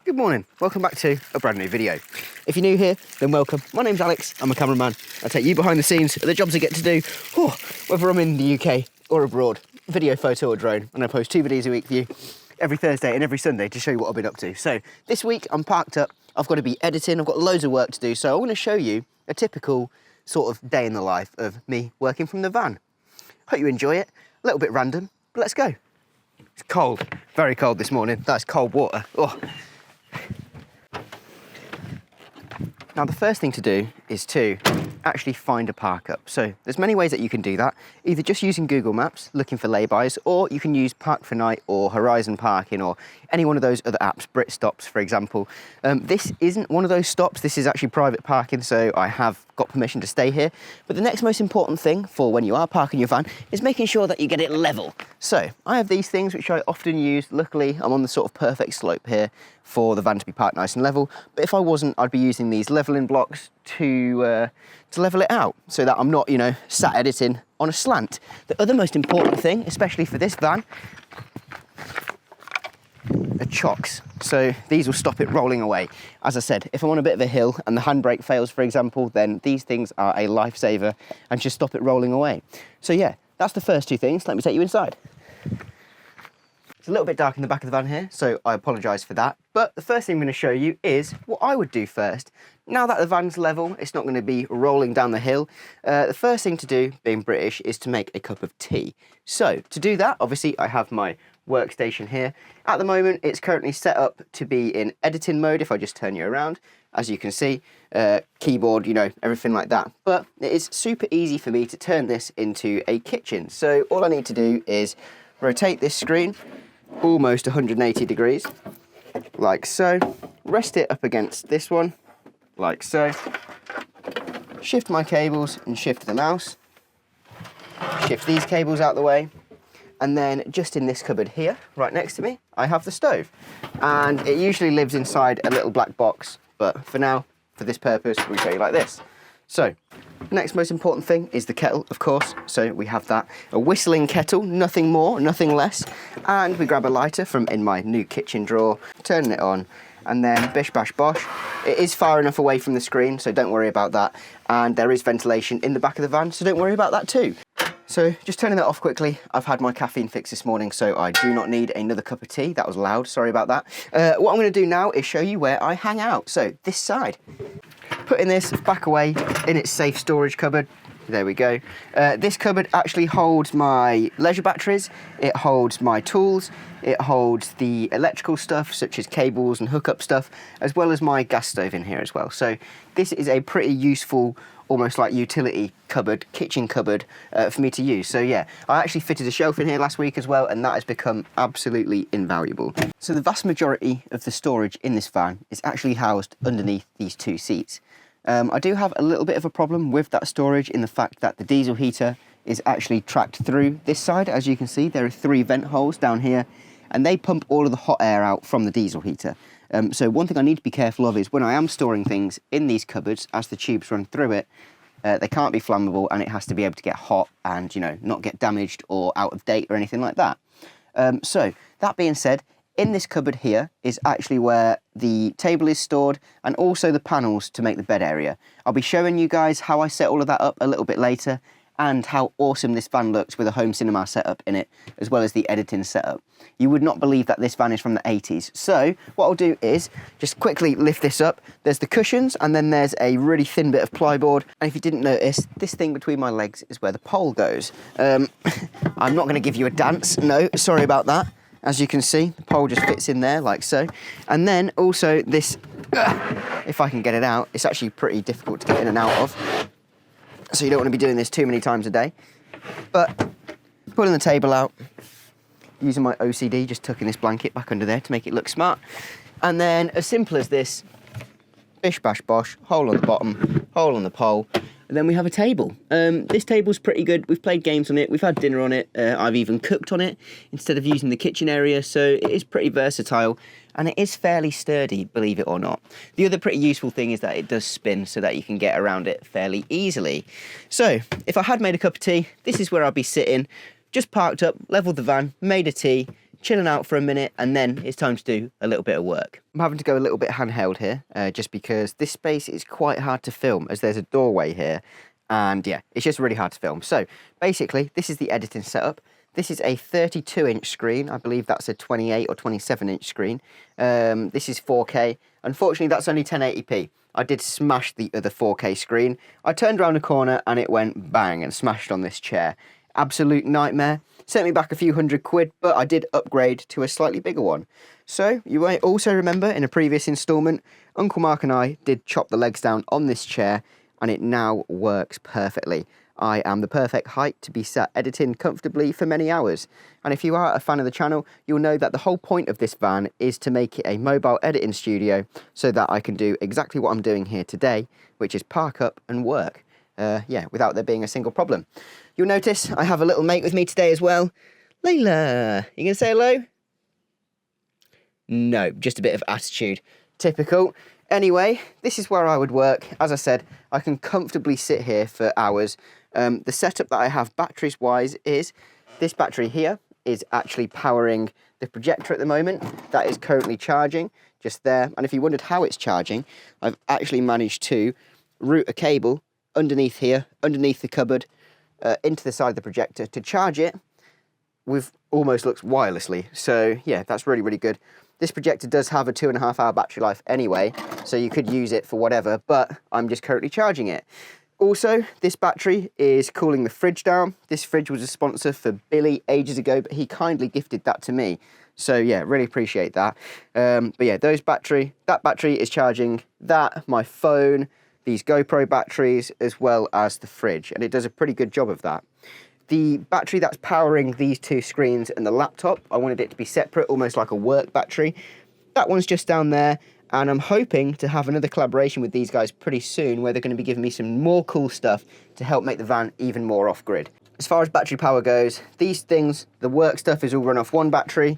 Good morning, welcome back to a brand new video. If you're new here, then welcome. My name's Alex, I'm a cameraman. I take you behind the scenes at the jobs I get to do, whether I'm in the UK or abroad, video, photo or drone, and I post 2 videos a week for you every Thursday and every Sunday to show you what I've been up to. So this week I'm parked up, I've got to be editing, I've got loads of work to do, so I want to show you a typical sort of day in the life of me working from the van. Hope you enjoy it, a little bit random, but let's go. It's cold, very cold this morning, that's cold water. Now the first thing to do is to actually find a park up. So there's many ways that you can do that, either just using Google Maps, looking for laybys, or you can use Park for Night or Horizon Parking or any one of those other apps, Brit Stops for example. This isn't one of those stops, this is actually private parking, so I have got permission to stay here. But the next most important thing for when you are parking your van is making sure that you get it level. So I have these things which I often use. Luckily I'm on the sort of perfect slope here for the van to be parked nice and level, but if I wasn't, I'd be using these leveling blocks to level it out so that I'm not, sat editing on a slant. The other most important thing, especially for this van, are chocks. So these will stop it rolling away. As I said, if I'm on a bit of a hill and the handbrake fails, for example, then these things are a lifesaver and just stop it rolling away. So yeah, that's the first 2 things. Let me take you inside. It's a little bit dark in the back of the van here, so I apologise for that. But the first thing I'm going to show you is what I would do first. Now that the van's level, it's not going to be rolling down the hill. The first thing to do, being British, is to make a cup of tea. So to do that, obviously I have my workstation here. At the moment, it's currently set up to be in editing mode if I just turn you around. As you can see, keyboard, everything like that. But it is super easy for me to turn this into a kitchen. So all I need to do is rotate this screen almost 180 degrees, like so. Rest it up against this one, like so. Shift my cables and shift the mouse. Shift these cables out the way. And then just in this cupboard here, right next to me, I have the stove. And it usually lives inside a little black box, but for now, for this purpose, we show you like this. So, next most important thing is the kettle, of course. So we have that, a whistling kettle, nothing more, nothing less. And we grab a lighter from in my new kitchen drawer, turning it on, and then bish bash bosh. It is far enough away from the screen, so don't worry about that. And there is ventilation in the back of the van, so don't worry about that too. So just turning that off quickly, I've had my caffeine fix this morning, so I do not need another cup of tea. That was loud, sorry about that. What I'm going to do now is show you where I hang out. So this side. Putting this back away in its safe storage cupboard. There we go. This cupboard actually holds my leisure batteries, it holds my tools, it holds the electrical stuff such as cables and hookup stuff, as well as my gas stove in here as well. So this is a pretty useful, almost like utility cupboard, kitchen cupboard for me to use. So yeah, I actually fitted a shelf in here last week as well, and that has become absolutely invaluable. So the vast majority of the storage in this van is actually housed underneath these 2 seats. I do have a little bit of a problem with that storage in the fact that the diesel heater is actually tracked through this side. As you can see, there are 3 vent holes down here, and they pump all of the hot air out from the diesel heater. So one thing I need to be careful of is when I am storing things in these cupboards, as the tubes run through it, they can't be flammable and it has to be able to get hot and, not get damaged or out of date or anything like that. So that being said, in this cupboard here is actually where the table is stored and also the panels to make the bed area. I'll be showing you guys how I set all of that up a little bit later and how awesome this van looks with a home cinema setup in it, as well as the editing setup. You would not believe that this van is from the 80s. So what I'll do is just quickly lift this up. There's the cushions and then there's a really thin bit of plyboard. And if you didn't notice, this thing between my legs is where the pole goes. I'm not gonna give you a dance, no, sorry about that. As you can see, the pole just fits in there like so. And then also this, if I can get it out, it's actually pretty difficult to get in and out of. So you don't want to be doing this too many times a day. But pulling the table out, using my OCD, just tucking this blanket back under there to make it look smart. And then as simple as this, bish bash bosh, hole on the bottom, hole on the pole, and then we have a table. This table's pretty good. We've played games on it, we've had dinner on it, I've even cooked on it instead of using the kitchen area, so it is pretty versatile and it is fairly sturdy, believe it or not. The other pretty useful thing is that it does spin so that you can get around it fairly easily. So if I had made a cup of tea, this is where I'd be sitting, just parked up, levelled the van, made a tea, chilling out for a minute, and then it's time to do a little bit of work. I'm having to go a little bit handheld here, just because this space is quite hard to film, as there's a doorway here, and yeah, it's just really hard to film. So basically, this is the editing setup. This is a 32-inch screen. I believe that's a 28 or 27-inch screen. This is 4K. Unfortunately, that's only 1080p. I did smash the other 4K screen. I turned around a corner and it went bang and smashed on this chair. Absolute nightmare. Sent me back a few £100, but I did upgrade to a slightly bigger one. So you may also remember in a previous instalment, Uncle Mark and I did chop the legs down on this chair, and it now works perfectly. I am the perfect height to be sat editing comfortably for many hours. And if you are a fan of the channel, you'll know that the whole point of this van is to make it a mobile editing studio so that I can do exactly what I'm doing here today, which is park up and work. Yeah, without there being a single problem. You'll notice I have a little mate with me today as well. Layla, you gonna say hello? No, just a bit of attitude. Typical. Anyway, this is where I would work. As I said, I can comfortably sit here for hours. The setup that I have batteries-wise is this battery here is actually powering the projector at the moment. That is currently charging, just there. And if you wondered how it's charging, I've actually managed to route a cable underneath here, underneath the cupboard, into the side of the projector to charge it with almost looks wirelessly. So yeah, that's really, really good. This projector does have a 2.5 hour battery life anyway, so you could use it for whatever, but I'm just currently charging it. Also, this battery is cooling the fridge down. This fridge was a sponsor for Billy ages ago, but he kindly gifted that to me. So yeah, really appreciate that. But yeah, that battery is charging that, my phone, these GoPro batteries, as well as the fridge, and it does a pretty good job of that. The battery that's powering these two screens and the laptop, I wanted it to be separate, almost like a work battery. That one's just down there, and I'm hoping to have another collaboration with these guys pretty soon where they're going to be giving me some more cool stuff to help make the van even more off-grid. As far as battery power goes, these things, the work stuff is all run off one battery.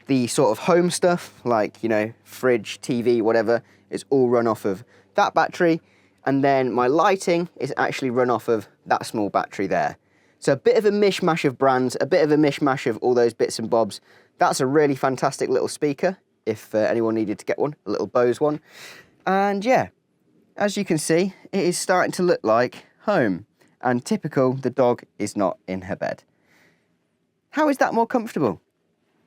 The sort of home stuff, like, you know, fridge, TV, whatever, is all run off of that battery. And then my lighting is actually run off of that small battery there. So a bit of a mishmash of brands, a bit of a mishmash of all those bits and bobs. That's a really fantastic little speaker, if anyone needed to get one, a little Bose one. And yeah, as you can see, it is starting to look like home. And typical, the dog is not in her bed. How is that more comfortable?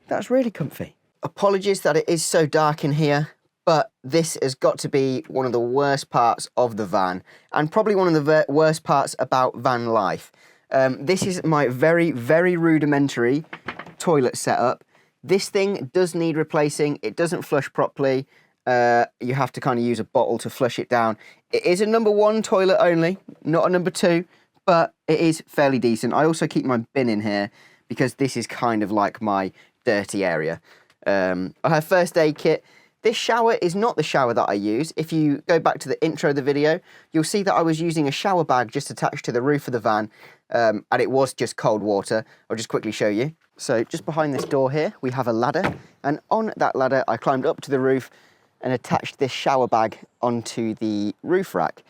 That's really comfy. Apologies that it is so dark in here, but this has got to be one of the worst parts of the van, and probably one of the worst parts about van life. This is my very, very rudimentary toilet setup. This thing does need replacing. It doesn't flush properly. You have to kind of use a bottle to flush it down. It is a #1 toilet only, not a #2, but it is fairly decent. I also keep my bin in here because this is kind of like my dirty area. I have first aid kit. This shower is not the shower that I use. If you go back to the intro of the video, you'll see that I was using a shower bag just attached to the roof of the van, and it was just cold water. I'll just quickly show you. So just behind this door here, we have a ladder, and on that ladder, I climbed up to the roof and attached this shower bag onto the roof rack.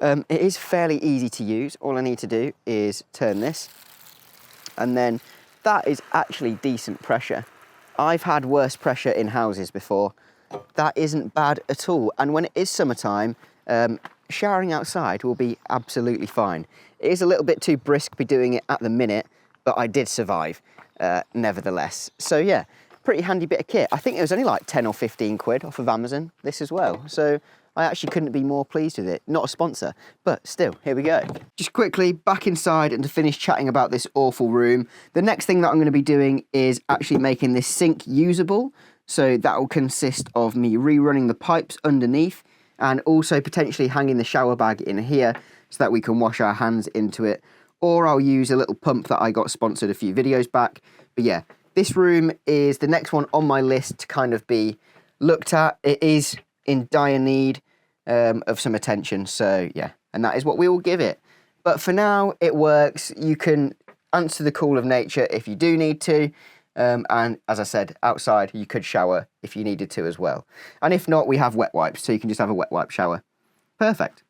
It is fairly easy to use. All I need to do is turn this, and then that is actually decent pressure. I've had worse pressure in houses before. That isn't bad at all. And when it is summertime, showering outside will be absolutely fine. It is a little bit too brisk to be doing it at the minute, but I did survive nevertheless. So yeah, pretty handy bit of kit. I think it was only like 10 or 15 quid off of Amazon, this as well. So I actually couldn't be more pleased with it. Not a sponsor, but still, here we go. Just quickly back inside and to finish chatting about this awful room. The next thing that I'm going to be doing is actually making this sink usable. So that will consist of me rerunning the pipes underneath and also potentially hanging the shower bag in here so that we can wash our hands into it. Or I'll use a little pump that I got sponsored a few videos back. But yeah, this room is the next one on my list to kind of be looked at. It is in dire need of some attention. So yeah, and that is what we will give it. But for now, it works. You can answer the call of nature if you do need to. And as I said, outside you could shower if you needed to as well. And if not, we have wet wipes, so you can just have a wet wipe shower. Perfect.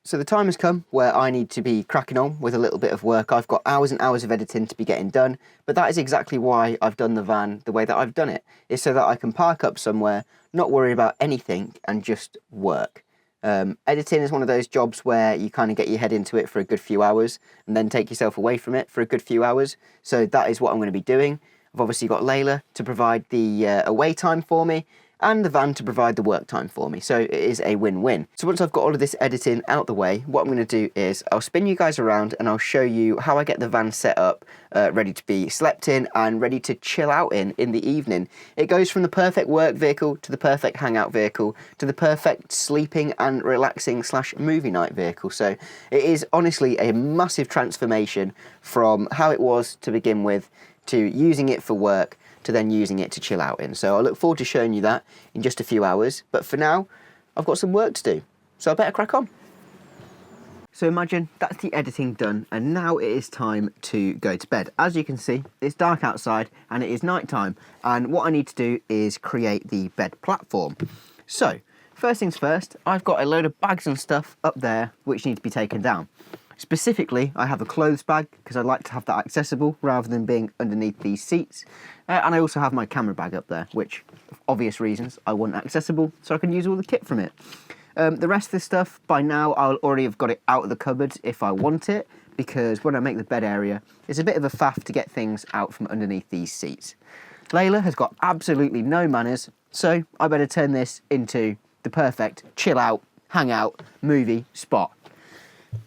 So the time has come where I need to be cracking on with a little bit of work. I've got hours and hours of editing to be getting done, but that is exactly why I've done the van the way that I've done it, is so that I can park up somewhere, not worry about anything, and just work. Editing is one of those jobs where you kind of get your head into it for a good few hours and then take yourself away from it for a good few hours. So that is what I'm going to be doing. I've obviously got Layla to provide the away time for me, and the van to provide the work time for me. So it is a win-win. So once I've got all of this editing out the way, what I'm going to do is I'll spin you guys around and I'll show you how I get the van set up, ready to be slept in and ready to chill out in the evening. It goes from the perfect work vehicle to the perfect hangout vehicle to the perfect sleeping and relaxing / movie night vehicle. So it is honestly a massive transformation from how it was to begin with to using it for work to then using it to chill out in. So I look forward to showing you that in just a few hours. But for now, I've got some work to do. So I better crack on. So imagine that's the editing done, and now it is time to go to bed. As you can see, it's dark outside and it is night time. And what I need to do is create the bed platform. So first things first, I've got a load of bags and stuff up there which need to be taken down. Specifically, I have a clothes bag because I'd like to have that accessible rather than being underneath these seats. And I also have my camera bag up there, which, for obvious reasons, I want accessible so I can use all the kit from it. The rest of this stuff, by now, I'll already have got it out of the cupboard if I want it, because when I make the bed area, it's a bit of a faff to get things out from underneath these seats. Layla has got absolutely no manners, so I better turn this into the perfect chill out, hang out, movie spot.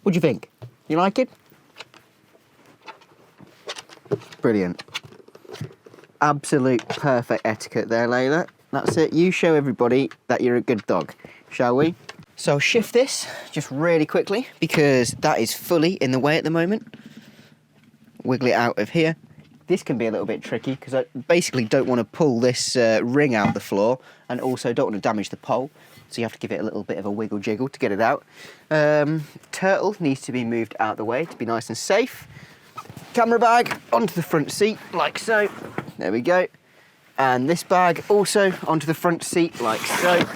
What do you think? You like it? Brilliant. Absolute perfect etiquette there, Layla. That's it. You show everybody that you're a good dog, shall we? So I'll shift this just really quickly because that is fully in the way at the moment. Wiggle it out of here. This can be a little bit tricky because I basically don't want to pull this ring out the floor and also don't want to damage the pole. So you have to give it a little bit of a wiggle jiggle to get it out. Turtle needs to be moved out the way to be nice and safe. Camera bag onto the front seat like so. There we go. And this bag also onto the front seat like so.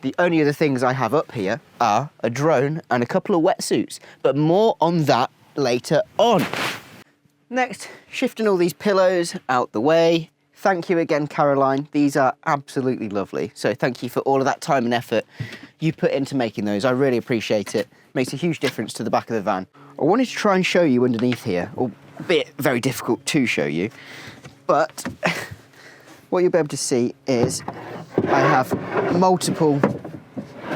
The only other things I have up here are a drone and a couple of wetsuits, but more on that later on. Next, shifting all these pillows out the way. Thank you again, Caroline. These are absolutely lovely. So thank you for all of that time and effort you put into making those. I really appreciate it. Makes a huge difference to the back of the van. I wanted to try and show you underneath here, albeit very difficult to show you, but what you'll be able to see is I have multiple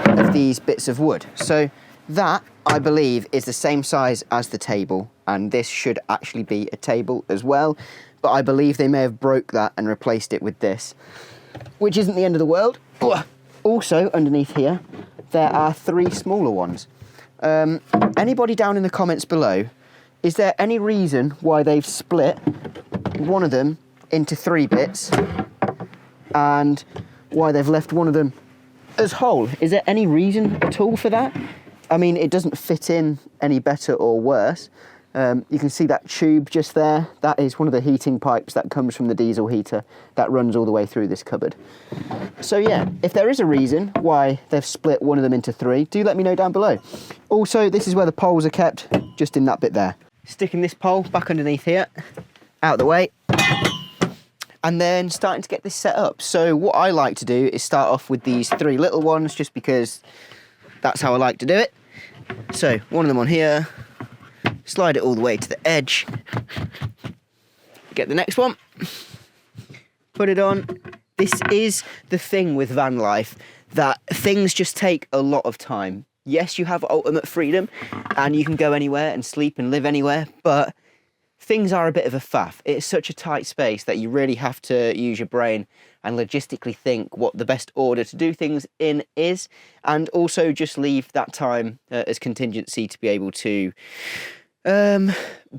of these bits of wood. So that, I believe, is the same size as the table, and this should actually be a table as well. But I believe they may have broke that and replaced it with this, which isn't the end of the world. Also, underneath here, there are 3 smaller ones. Anybody down in the comments below, is there any reason why they've split one of them into 3 bits and why they've left one of them as whole? Is there any reason at all for that? I mean, it doesn't fit in any better or worse. You can see that tube just there. That is one of the heating pipes that comes from the diesel heater that runs all the way through this cupboard. So yeah, if there is a reason why they've split one of them into 3, do let me know down below. Also, this is where the poles are kept, just in that bit there. Sticking this pole back underneath here, out the way, and then starting to get this set up. So what I like to do is start off with these 3 little ones, just because that's how I like to do it. So one of them on here, slide it all the way to the edge, get the next one, put it on. This is the thing with van life, that things just take a lot of time. Yes, you have ultimate freedom and you can go anywhere and sleep and live anywhere, but things are a bit of a faff. It's such a tight space that you really have to use your brain and logistically think what the best order to do things in is, and also just leave that time as contingency to be able to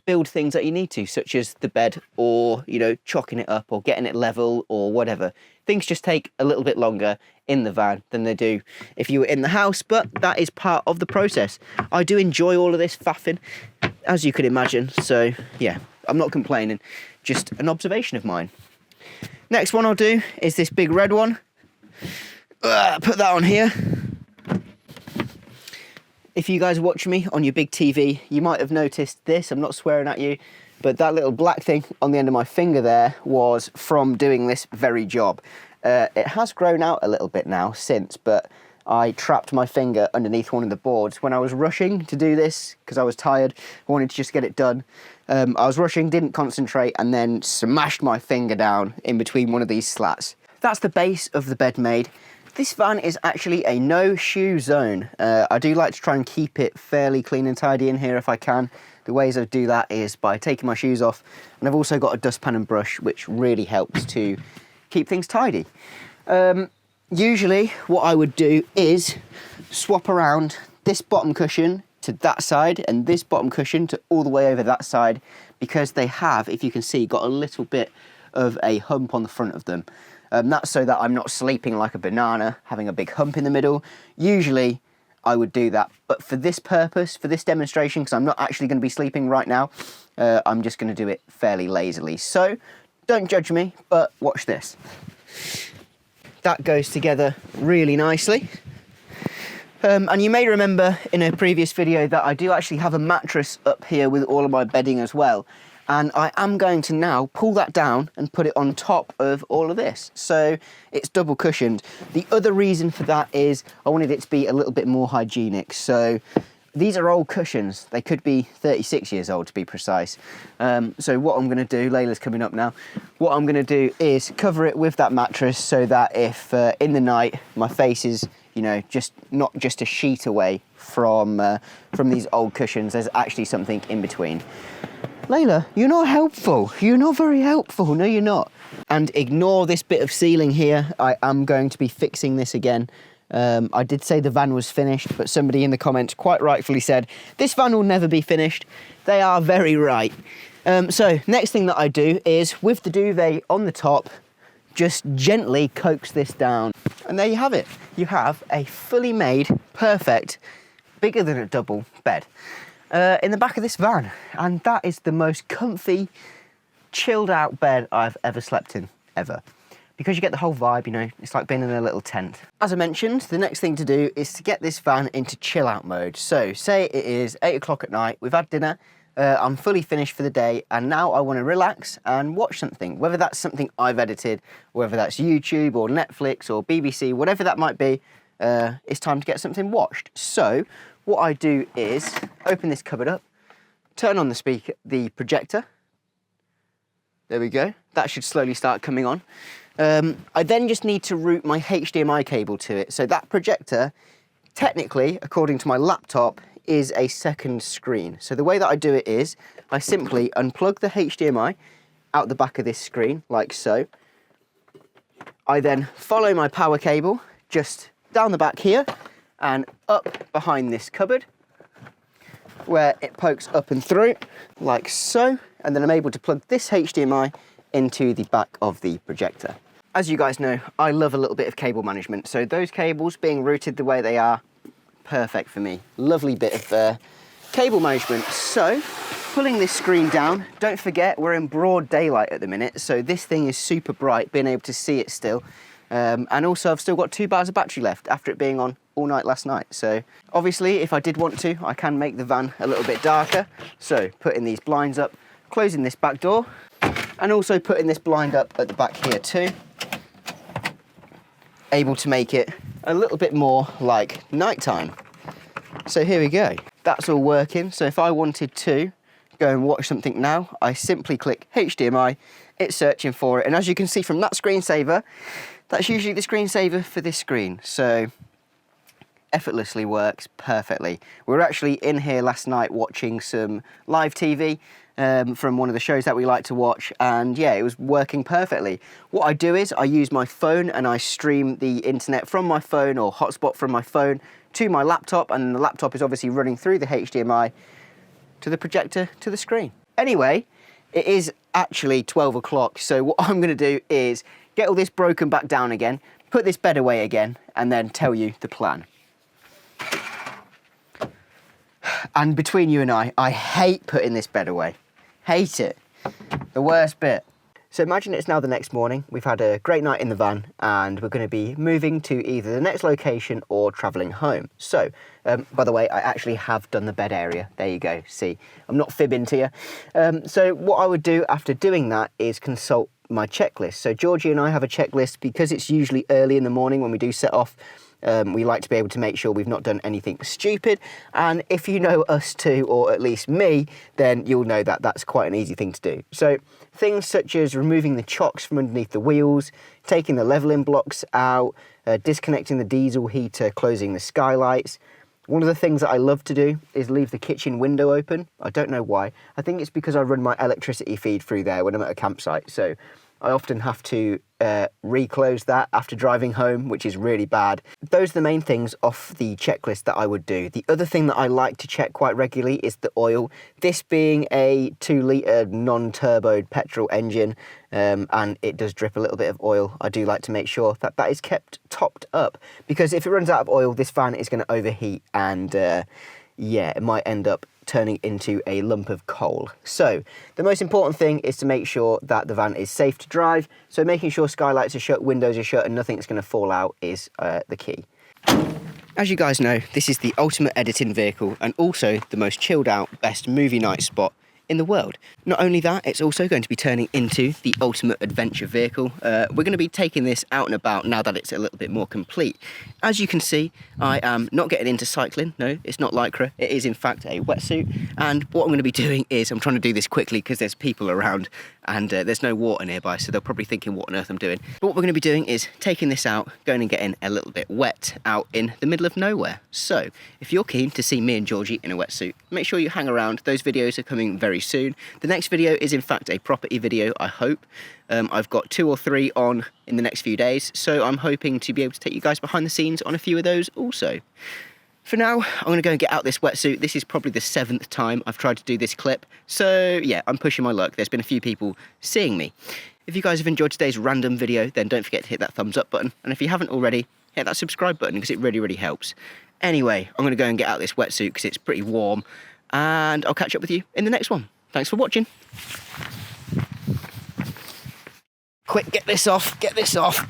build things that you need to, such as the bed, or, you know, chalking it up or getting it level or whatever. Things just take a little bit longer in the van than they do if you were in the house, but that is part of the process. I do enjoy all of this faffing, as you could imagine, so yeah, I'm not complaining, just an observation of mine. Next one I'll do is this big red one. Put that on here. If you guys watch me on your big TV, you might have noticed this. I'm not swearing at you, but that little black thing on the end of my finger there was from doing this very job. It has grown out a little bit now since, but I trapped my finger underneath one of the boards when I was rushing to do this because I was tired. I wanted to just get it done. I was rushing, didn't concentrate, and then smashed my finger down in between one of these slats. That's the base of the bed made. This van is actually a no-shoe zone. I do like to try and keep it fairly clean and tidy in here if I can. The ways I do that is by taking my shoes off, and I've also got a dustpan and brush, which really helps to keep things tidy. Usually what I would do is swap around this bottom cushion to that side and this bottom cushion to all the way over that side, because they have, if you can see, got a little bit of a hump on the front of them. That's so that I'm not sleeping like a banana, having a big hump in the middle. Usually I would do that, but for this purpose, for this demonstration, because I'm not actually going to be sleeping right now, I'm just going to do it fairly lazily. So don't judge me, but watch this. That goes together really nicely. And you may remember in a previous video that I do actually have a mattress up here with all of my bedding as well. And I am going to now pull that down and put it on top of all of this. So it's double cushioned. The other reason for that is I wanted it to be a little bit more hygienic. So these are old cushions. They could be 36 years old to be precise. So what I'm gonna do, Layla's coming up now, what I'm gonna do is cover it with that mattress so that if in the night my face is, you know, not just a sheet away from these old cushions, there's actually something in between. Layla, you're not helpful. You're not very helpful. No, you're not. And ignore this bit of ceiling here. I am going to be fixing this again. I did say the van was finished, but somebody in the comments quite rightfully said, this van will never be finished. They are very right. So next thing that I do is, with the duvet on the top, just gently coax this down. And there you have it. You have a fully made, perfect, bigger than a double bed in the back of this van. And that is the most comfy, chilled out bed I've ever slept in, ever. Because you get the whole vibe, you know, it's like being in a little tent. As I mentioned, the next thing to do is to get this van into chill out mode. So say it is 8 o'clock at night, we've had dinner, I'm fully finished for the day, and now I want to relax and watch something, whether that's something I've edited, whether that's YouTube or Netflix or BBC, whatever that might be, it's time to get something watched. So what I do is open this cupboard up, turn on the projector. There we go. That should slowly start coming on. I then just need to route my HDMI cable to it. So that projector, technically, according to my laptop, is a second screen. So the way that I do it is, I simply unplug the HDMI out the back of this screen, like so. I then follow my power cable just down the back here and up behind this cupboard, where it pokes up and through, like so. And then I'm able to plug this HDMI into the back of the projector. As you guys know, I love a little bit of cable management, so those cables being routed the way they are, perfect for me. Lovely bit of cable management. So, pulling this screen down, don't forget we're in broad daylight at the minute, so this thing is super bright, being able to see it still. And also I've still got 2 bars of battery left after it being on all night last night. So obviously if I did want to, I can make the van a little bit darker. So putting these blinds up, closing this back door, and also putting this blind up at the back here too. Able to make it a little bit more like nighttime. So here we go. That's all working. So if I wanted to go and watch something now, I simply click HDMI, it's searching for it. And as you can see from that screensaver, that's usually the screensaver for this screen. So effortlessly works perfectly. We were actually in here last night watching some live TV from one of the shows that we like to watch, and yeah, it was working perfectly. What I do is I use my phone and I stream the internet from my phone or hotspot from my phone to my laptop, and the laptop is obviously running through the HDMI to the projector to the screen. Anyway, it is actually 12 o'clock, so what I'm going to do is get all this broken back down again, put this bed away again, and then tell you the plan. And between you and I hate putting this bed away. Hate it. The worst bit. So imagine it's now the next morning, we've had a great night in the van and we're going to be moving to either the next location or travelling home. So, by the way, I actually have done the bed area. There you go, see, I'm not fibbing to you. So what I would do after doing that is consult my checklist. So Georgie and I have a checklist because it's usually early in the morning when we do set off. We like to be able to make sure we've not done anything stupid, and if you know us too, or at least me, then you'll know that that's quite an easy thing to do. So things such as removing the chocks from underneath the wheels, taking the leveling blocks out, disconnecting the diesel heater, closing the skylights. One of the things that I love to do is leave the kitchen window open. I don't know why. I think it's because I run my electricity feed through there when I'm at a campsite, so I often have to reclose that after driving home, which is really bad. Those are the main things off the checklist that I would do. The other thing that I like to check quite regularly is the oil. This being a 2-litre non-turboed petrol engine, and it does drip a little bit of oil, I do like to make sure that that is kept topped up, because if it runs out of oil, this van is going to overheat and yeah, it might end up turning into a lump of coal. So the most important thing is to make sure that the van is safe to drive. So making sure skylights are shut, windows are shut, and nothing's going to fall out is the key. As you guys know, this is the ultimate editing vehicle and also the most chilled out, best movie night spot in the world. Not only that, it's also going to be turning into the ultimate adventure vehicle. We're going to be taking this out and about now that it's a little bit more complete. As you can see, I am not getting into cycling. No, it's not Lycra. It is in fact a wetsuit. And what I'm going to be doing is, I'm trying to do this quickly because there's people around and there's no water nearby, so they're probably thinking what on earth I'm doing. But what we're going to be doing is taking this out, going and getting a little bit wet out in the middle of nowhere. So if you're keen to see me and Georgie in a wetsuit, make sure you hang around. Those videos are coming very soon. The next video is in fact a property video, I hope. I've got 2 or 3 on in the next few days, so I'm hoping to be able to take you guys behind the scenes on a few of those also. For now, I'm going to go and get out this wetsuit. This is probably the 7th time I've tried to do this clip, so yeah, I'm pushing my luck. There's been a few people seeing me. If you guys have enjoyed today's random video, then don't forget to hit that thumbs up button, and if you haven't already, hit that subscribe button because it really helps. Anyway, I'm going to go and get out this wetsuit because it's pretty warm, and I'll catch up with you in the next one. Thanks for watching. Quick, get this off, get this off.